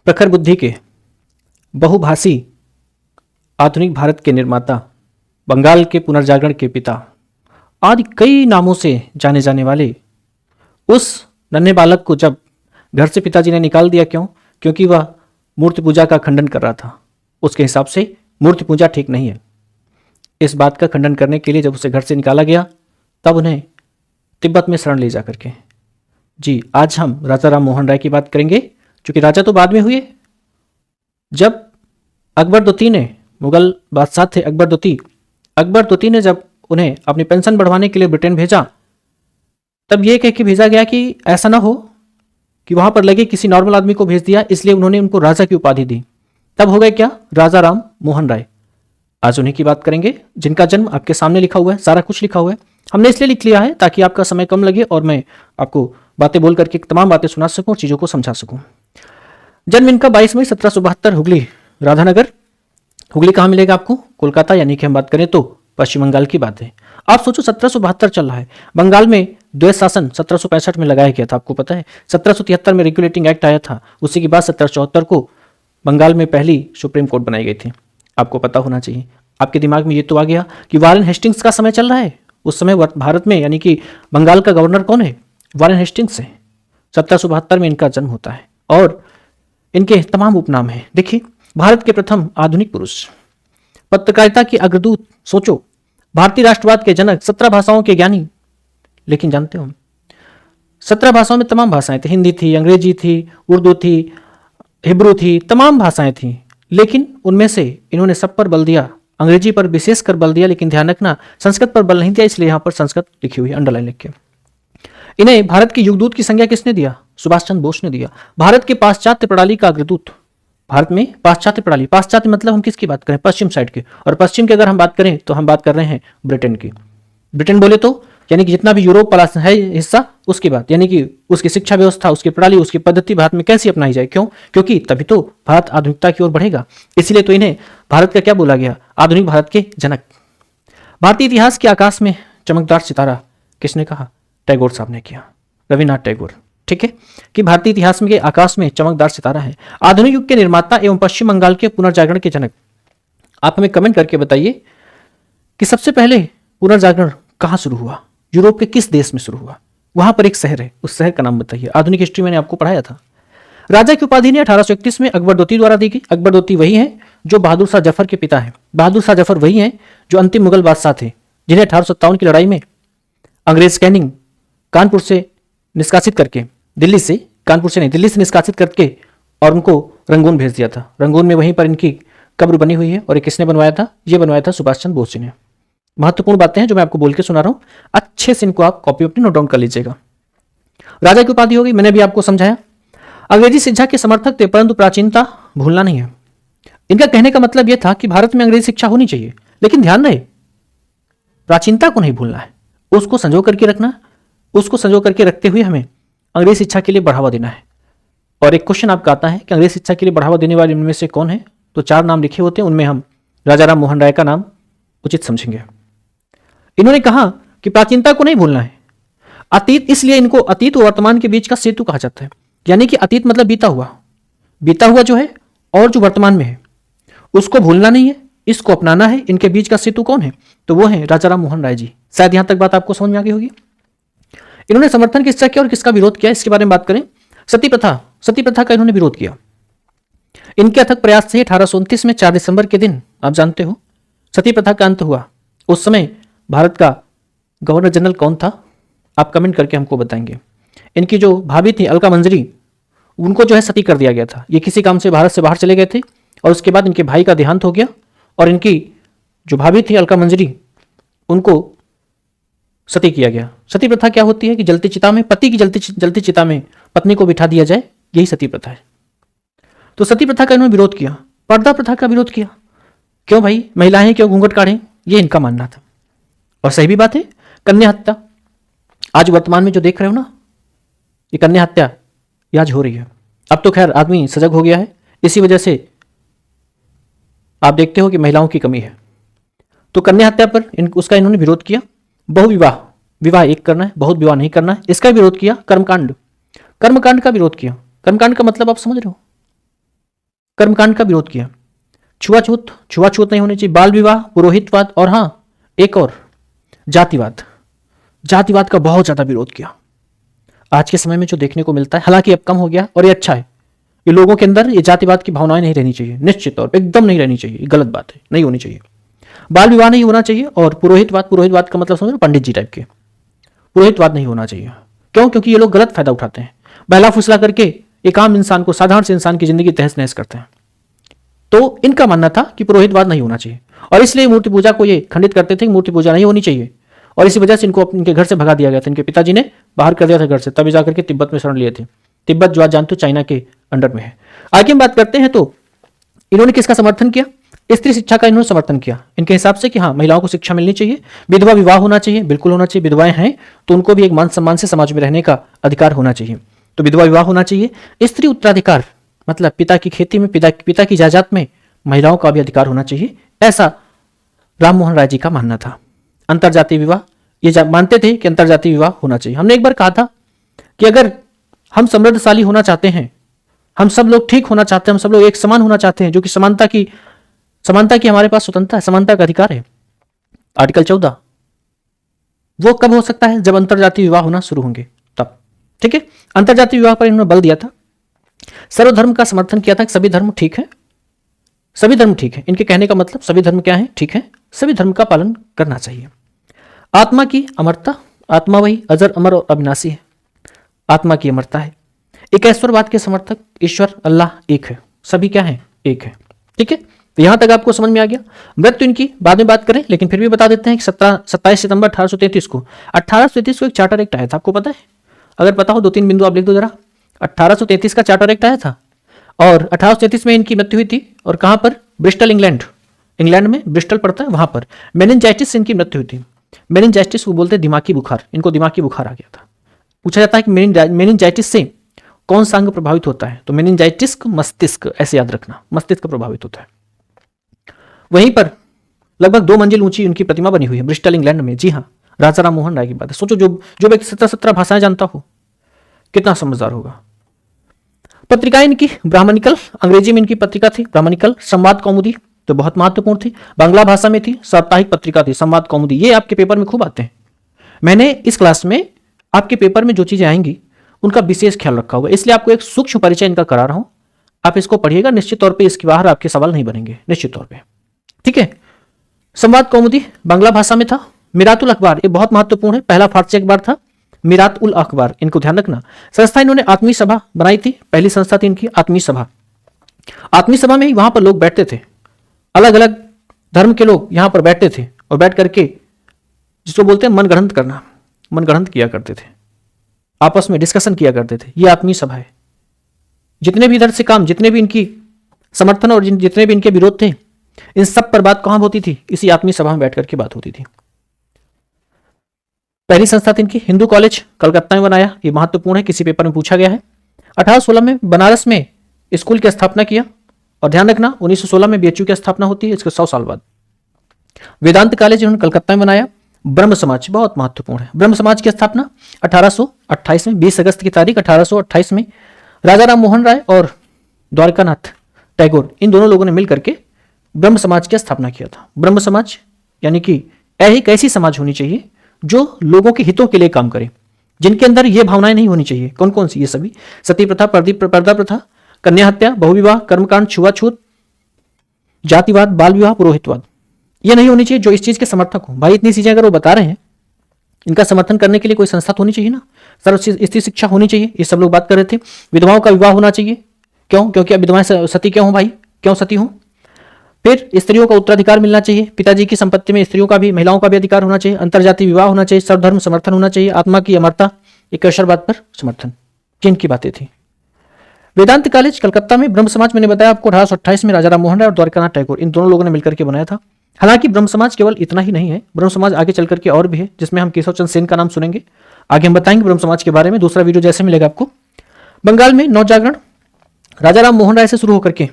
प्रखर बुद्धि के, बहुभाषी, आधुनिक भारत के निर्माता, बंगाल के पुनर्जागरण के पिता आदि कई नामों से जाने जाने वाले उस नन्हे बालक को जब घर से पिताजी ने निकाल दिया, क्यों? क्योंकि वह मूर्ति पूजा का खंडन कर रहा था। उसके हिसाब से मूर्ति पूजा ठीक नहीं है। इस बात का खंडन करने के लिए जब उसे घर से निकाला गया, तब उन्हें तिब्बत में शरण ले जा करके। जी, आज हम राजा राम मोहन राय की बात करेंगे, क्योंकि राजा तो बाद में हुए। जब अकबर द्वितीय ने, मुगल बादशाह थे अकबर द्वितीय ने जब उन्हें अपनी पेंशन बढ़वाने के लिए ब्रिटेन भेजा, तब यह कह के भेजा गया कि ऐसा ना हो कि वहां पर लगे किसी नॉर्मल आदमी को भेज दिया, इसलिए उन्होंने उनको राजा की उपाधि दी। तब हो गए क्या? राजा राम मोहन राय। आज उन्हीं की बात करेंगे, जिनका जन्म आपके सामने लिखा हुआ है, सारा कुछ लिखा हुआ है। हमने इसलिए लिख लिया है ताकि आपका समय कम लगे और मैं आपको बातें बोल करके तमाम बातें सुना सकूं, चीजों को समझा सकूं। जन्म इनका 22 मई 1772, हुगली, राधानगर। हुगली कहाँ मिलेगा आपको? कोलकाता, यानी कि हम बात करें तो पश्चिम बंगाल की बात है। आप सोचो 1772 चल रहा है, बंगाल में द्वैत शासन 1765 में लगाया गया था, आपको पता है। 1773 में रेगुलेटिंग एक्ट आया था, उसी के बाद 1774 को बंगाल में पहली सुप्रीम कोर्ट बनाई गई थी। आपको पता होना चाहिए। आपके दिमाग में ये तो आ गया कि वारेन हेस्टिंग्स का समय चल रहा है। उस समय भारत में, यानी कि बंगाल का गवर्नर कौन है? वारेन हेस्टिंग्स है। 1772 में इनका जन्म होता है और इनके तमाम उपनाम हैं। देखिए, भारत के प्रथम आधुनिक पुरुष, पत्रकारिता के अग्रदूत। सोचो, भारतीय राष्ट्रवाद के जनक, 17 भाषाओं के ज्ञानी। लेकिन जानते हो, 17 भाषाओं में तमाम भाषाएं थी, हिंदी थी, अंग्रेजी थी, उर्दू थी, हिब्रू थी, तमाम भाषाएं थी। लेकिन उनमें से इन्होंने सब पर बल दिया, अंग्रेजी पर विशेष कर बल दिया, लेकिन ध्यान रखना संस्कृत पर बल नहीं दिया, इसलिए यहां पर संस्कृत लिखी हुई है, अंडरलाइन लिख के। इन्हें भारत के युगदूत की संज्ञा किसने दिया? सुभाष चंद्र बोस ने दिया। भारत के पाश्चात्य प्रणाली का अग्रदूत। भारत में पाश्चात्य प्रणाली, पाश्चात्य मतलब हम किसकी बात करें? पश्चिम साइड के। और पश्चिम की अगर हम बात करें तो हम बात कर रहे हैं ब्रिटेन की। ब्रिटेन बोले तो यानी कि जितना भी यूरोप वाला है हिस्सा, उसकी बात, यानी कि उसकी शिक्षा व्यवस्था, उसकी प्रणाली, उसकी पद्धति भारत में कैसी अपनाई जाए। क्यों? क्योंकि तभी तो भारत आधुनिकता की ओर बढ़ेगा। इसलिए तो इन्हें भारत का क्या बोला गया? आधुनिक भारत के जनक। भारतीय इतिहास के आकाश में चमकदार सितारा किसने कहा? टैगोर साहब ने किया, रविन्द्रनाथ टैगोर। ठीक है, कि भारतीय इतिहास में आकाश में चमकदार सितारा है, आधुनिक युग के निर्माता एवं पश्चिम बंगाल के पुनर्जागरण के जनक। आप हमें कमेंट करके बताइए कि सबसे पहले पुनर्जागरण कहां शुरू हुआ? यूरोप के किस देश में शुरू हुआ? वहां पर एक शहर है, उस शहर का नाम बताइए। आधुनिक हिस्ट्री मैंने आपको पढ़ाया था। राजा की उपाधि ने 1831 में अकबर द्वितीय द्वारा दी गई। अकबर द्वितीय वही है जो बहादुर शाह जफर के पिता हैं। बहादुर शाह जफर वही हैं जो अंतिम मुगल बादशाह थे, जिन्हें 1857 की लड़ाई में अंग्रेज कैनिंग कानपुर से निष्कासित करके, दिल्ली से, कानपुर से नहीं, दिल्ली से निष्कासित करके और उनको रंगून भेज दिया था। रंगून में वहीं पर इनकी कब्र बनी हुई है। और ये किसने बनवाया था? ये बनवाया था सुभाष चंद्र बोस जी ने। महत्वपूर्ण बातें हैं जो मैं आपको बोल के सुना रहा हूं, अच्छे से इनको आप कॉपी अपनी नोट डाउन कर लीजिएगा। राजा की उपाधि होगी, मैंने भी आपको समझाया। अंग्रेजी शिक्षा के समर्थक थे, परंतु प्राचीनता भूलना नहीं है। इनका कहने का मतलब यह था कि भारत में अंग्रेजी शिक्षा होनी चाहिए, लेकिन ध्यान रहे प्राचीनता को नहीं भूलना है, उसको संजो करके रखना। उसको संजो करके रखते हुए हमें अंग्रेजी शिक्षा के लिए बढ़ावा देना है। और एक क्वेश्चन आपका आता है कि अंग्रेजी शिक्षा के लिए बढ़ावा देने वाले इनमें से कौन है? तो 4 नाम लिखे होते हैं, उनमें हम राजा राम मोहन राय का नाम उचित समझेंगे। इन्होंने कहा कि प्राचीनता को नहीं भूलना है। अतीत, इसलिए इनको अतीत और वर्तमान के बीच का सेतु कहा जाता है। यानी कि अतीत मतलब बीता हुआ जो है, और जो वर्तमान में है उसको भूलना नहीं है, इसको अपनाना है। इनके बीच का सेतु कौन है? तो वो है राजा राम मोहन राय जी। शायद यहां तक बात आपको समझ में आ गई होगी। इन्होंने समर्थन किसका किया और किसका विरोध किया, इसके बारे में बात करें। सती प्रथा का इन्होंने विरोध किया। इनके अथक प्रयास से 1829 में 4 दिसंबर के दिन, आप जानते हो, सती प्रथा का अंत हुआ। उस समय भारत का गवर्नर जनरल कौन था? आप कमेंट करके हमको बताएंगे। इनकी जो भाभी थी अलका मंजरी, उनको जो है सती कर दिया गया था। ये किसी काम से भारत से बाहर चले गए थे और उसके बाद इनके भाई का देहांत हो गया और इनकी जो भाभी थी अलका मंजरी, उनको सती किया गया। सती प्रथा क्या होती है कि जलती चिता में, पति की जलती चिता में पत्नी को बिठा दिया जाए, यही सती प्रथा है। तो सती प्रथा का इन्होंने विरोध किया। पर्दा प्रथा का विरोध किया। क्यों भाई, महिलाएं क्यों घूंघट काढ़ें, ये इनका मानना था। और सही भी बात है। कन्या हत्या आज वर्तमान में जो देख रहे हो ना, ये कन्या हत्या आज हो रही है। अब तो खैर आदमी सजग हो गया है, इसी वजह से आप देखते हो कि महिलाओं की कमी है। तो कन्या हत्या पर उसका इन्होंने विरोध किया। विवाह एक करना है, बहुत विवाह नहीं करना है, इसका विरोध किया। कर्मकांड का विरोध किया। कर्मकांड का मतलब आप समझ रहे हो? कर्मकांड का विरोध किया, छुआछूत छुआछूत नहीं होनी चाहिए, बाल विवाह, पुरोहितवाद और हाँ एक और जातिवाद, जातिवाद का बहुत ज्यादा विरोध किया। आज के समय में जो देखने को मिलता है, हालांकि अब कम हो गया और ये अच्छा है, ये लोगों के अंदर ये जातिवाद की भावनाएं नहीं रहनी चाहिए, निश्चित तौर पर एकदम नहीं रहनी चाहिए, गलत बात है, नहीं होनी चाहिए। बाल विवाह नहीं होना चाहिए और पुरोहितवाद, पुरोहितवाद का मतलब समझो पंडित जी टाइप के, पुरोहितवाद नहीं होना चाहिए। क्यों? क्योंकि ये लोग गलत फायदा उठाते हैं, बहला फुसला करके एक आम इंसान को, साधारण से इंसान की जिंदगी तहस नहस करते हैं। तो इनका मानना था कि पुरोहितवाद नहीं होना चाहिए और इसलिए मूर्ति पूजा को ये खंडित करते थे कि मूर्ति पूजा नहीं होनी चाहिए और इसी वजह से इनको इनके घर से भगा दिया गया था। इनके पिताजी ने बाहर कर दिया था घर से, तभी जाकर के तिब्बत में शरण लिए थे। तिब्बत जो आज जानते हो चाइना के अंडर में है। आगे हम बात करते हैं तो इन्होंने किसका समर्थन किया? स्त्री शिक्षा का इन्होंने समर्थन किया इनके हिसाब से कि हाँ महिलाओं को शिक्षा मिलनी चाहिए, विधवा विवाह होना चाहिए, बिल्कुल होना चाहिए, विधवाएं हैं तो उनको भी एक मान सम्मान से समाज में रहने का अधिकार होना चाहिए, तो विधवा विवाह होना चाहिए। स्त्री उत्तराधिकार मतलब पिता की खेती में, पिता की जायदाद में महिलाओं का भी अधिकार होना चाहिए, ऐसा राम मोहन राय जी का मानना था। अंतरजातीय विवाह, ये मानते थे कि अंतरजातीय विवाह होना चाहिए। हमने एक बार कहा था कि अगर हम समृद्धशाली होना चाहते हैं, हम सब लोग ठीक होना चाहते हैं, हम सब लोग एक समान होना चाहते हैं, जो कि समानता की हमारे पास स्वतंत्रता है, समानता का अधिकार है, आर्टिकल 14, वो कब हो सकता है? जब अंतरजातीय विवाह होना शुरू होंगे तब। ठीक है, अंतरजातीय विवाह पर इन्होंने बल दिया था। सर्वधर्म का समर्थन किया था कि सभी धर्म ठीक है, सभी धर्म ठीक है। इनके कहने का मतलब सभी धर्म क्या है? ठीक है, सभी धर्म का पालन करना चाहिए। आत्मा की अमरता, आत्मा वही अजर अमर और अविनाशी है, आत्मा की अमरता है। एकेश्वरवाद के समर्थक, ईश्वर अल्लाह एक है, सभी क्या है? एक है। ठीक है, तो यहां तक आपको समझ में आ गया। मृत्यु इनकी बाद में बात करें, लेकिन फिर भी बता देते हैं कि 27 सितंबर 1833 को एक चार्टर एक्ट आया था, आपको पता है? अगर पता हो 2-3 बिंदु आप लिख दो जरा। 1833 का चार्टर एक्ट आया था और 1833 में इनकी मृत्यु हुई थी। और कहां पर? ब्रिस्टल, इंग्लैंड में ब्रिस्टल पड़ता है, वहां पर मेनिनजाइटिस से इनकी मृत्यु हुई थी। मेनिनजाइटिस को बोलते हैं दिमागी बुखार, इनको दिमागी बुखार आ गया था। पूछा जाता है कि मेनिनजाइटिस से कौन सा अंग प्रभावित होता है? तो मेनिनजाइटिस मस्तिष्क, ऐसे याद रखना, मस्तिष्क प्रभावित होता है। वहीं पर लगभग 2 मंजिल ऊंची उनकी प्रतिमा बनी हुई है ब्रिस्टल, इंग्लैंड में। जी हाँ, राजा राम मोहन राय की बात है। सोचो, जो व्यक्ति 17 भाषाएं जानता हो कितना समझदार होगा। पत्रिकाएं इनकी ब्राह्मणिकल, अंग्रेजी में इनकी पत्रिका थी ब्राह्मणिकल। संवाद कौमुदी तो बहुत महत्वपूर्ण थी, बांग्ला भाषा में थी, साप्ताहिक पत्रिका थी संवाद कौमुदी। ये आपके पेपर में खूब आते हैं। मैंने इस क्लास में आपके पेपर में जो चीजें आएंगी उनका विशेष ख्याल रखा हुआ है, इसलिए आपको एक सूक्ष्म परिचय इनका करा रहा हूं। आप इसको पढ़िएगा, निश्चित तौर पे इसके बाहर आपके सवाल नहीं बनेंगे, निश्चित तौर पे। ठीक है, संवाद कौमुदी बांग्ला भाषा में था। मिरातुल अखबार, ये बहुत महत्वपूर्ण है, पहला फारसी अखबार था मिरातुल अखबार, इनको ध्यान रखना। संस्था इन्होंने आत्मीय सभा बनाई थी, पहली संस्था थी इनकी आत्मीय सभा। आत्मीय सभा में ही वहां पर लोग बैठते थे, अलग अलग धर्म के लोग यहां पर बैठते थे और बैठ करके जिसको बोलते हैं मनगढ़ंत करना, मनगढ़ंत किया करते थे, आपस में डिस्कशन किया करते थे। ये आत्मीय सभा है। जितने भी इधर से काम, जितने भी इनकी समर्थन और जितने भी इनके विरोध थे, इन सब पर बात कहां होती थी? इसी आत्मीय सभा में बैठ करके बात होती थी। पहली संस्था थी इनकी हिंदू कॉलेज, कलकत्ता में बनाया, ये महत्वपूर्ण है, किसी पेपर में पूछा गया है। 1816 में बनारस में स्कूल की स्थापना किया और ध्यान रखना 1916 में बीएचयू की स्थापना होती है, इसके 100 साल बाद। वेदांत कॉलेज इन्होंने कलकत्ता में बनाया। ब्रह्म समाज बहुत महत्वपूर्ण है, ब्रह्म समाज की स्थापना 1828 में, 20 अगस्त की तारीख 1828 में राजा राम मोहन राय और द्वारकानाथ टैगोर, इन दोनों लोगों ने मिलकर के ब्रह्म समाज की स्थापना किया था। ब्रह्म समाज यानी कि एक ऐसी समाज होनी चाहिए जो लोगों के हितों के लिए काम करे, जिनके अंदर ये भावनाएं नहीं होनी चाहिए। कौन कौन सी? ये सभी, सती प्रथा, पर्दा प्रथा, कन्या हत्या, बहुविवाह, कर्मकांड, छुआछूत, जातिवाद, बाल विवाह, पुरोहितवाद, ये नहीं होनी चाहिए। जो इस चीज के समर्थक हो, भाई इतनी चीजें अगर वो बता रहे हैं, इनका समर्थन करने के लिए कोई संस्था तो होनी चाहिए ना, सर्व स्त्री शिक्षा होनी चाहिए, ये सब लोग बात कर रहे थे। विधवाओं का विवाह होना चाहिए, क्यों? क्योंकि अब विधवाएं सती क्यों हो भाई, क्यों सती हो? फिर स्त्रियों को उत्तराधिकार मिलना चाहिए, पिताजी की संपत्ति में स्त्रियों का भी, महिलाओं का भी अधिकार होना चाहिए, अंतरजातीय विवाह होना चाहिए, सर्वधर्म समर्थन होना चाहिए, आत्मा की अमरता, एकेश्वरवाद पर समर्थन, जिनकी बातें थी। वेदांत कॉलेज कलकत्ता में ब्रह्म समाज, मैंने बताया आपको 1828 में राजा राम मोहन राय और द्वारकानाथ टैगोर, इन दोनों लोगों ने मिलकर के बनाया था। हालांकि ब्रह्म समाज केवल इतना ही नहीं है, ब्रह्म समाज आगे चल करके और भी है, जिसमें हम केशव चंद्र सेन का नाम सुनेंगे, आगे हम बताएंगे ब्रह्म समाज के बारे में, दूसरा वीडियो जैसे मिलेगा आपको। बंगाल में नवजागरण राजा राम मोहन राय से शुरू होकर के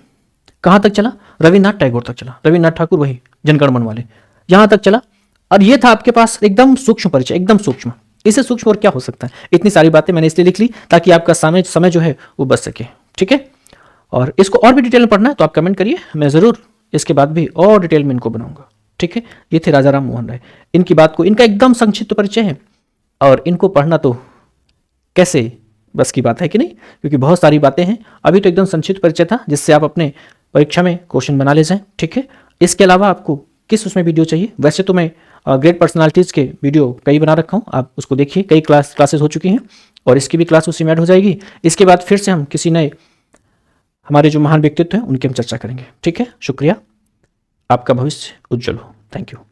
कहां तक चला? रविन्द्रनाथ टैगोर तक चला, रविन्द्रनाथ ठाकुर, वही जनगण मन वाले, यहां तक चला। और ये था आपके पास एकदम सूक्ष्म परिचय, एकदम सूक्ष्म, इससे सूक्ष्म और क्या हो सकता है। इतनी सारी बातें मैंने इसलिए लिख ली ताकि आपका समय जो है वो बच सके। ठीक है, और इसको और भी डिटेल में पढ़ना है तो आप कमेंट करिए, मैं ज़रूर इसके बाद भी और डिटेल में इनको बनाऊंगा। ठीक है, ये थे राजा राम मोहन राय। इनकी बात को, इनका एकदम संक्षिप्त परिचय है और इनको पढ़ना तो कैसे बस की बात है कि नहीं, क्योंकि बहुत सारी बातें हैं। अभी तो एकदम संक्षिप्त परिचय था जिससे आप अपने परीक्षा में क्वेश्चन बना ले जाएं। ठीक है, इसके अलावा आपको किस उसमें वीडियो चाहिए, वैसे तो मैं ग्रेट पर्सनालिटीज़ के वीडियो कई बना रखा हूँ, आप उसको देखिए, कई क्लासेस हो चुकी हैं और इसकी भी क्लास उसी में ऐड हो जाएगी। इसके बाद फिर से हम किसी नए हमारे जो महान व्यक्तित्व हैं उनकी हम चर्चा करेंगे। ठीक है, शुक्रिया, आपका भविष्य उज्जवल हो। Thank you.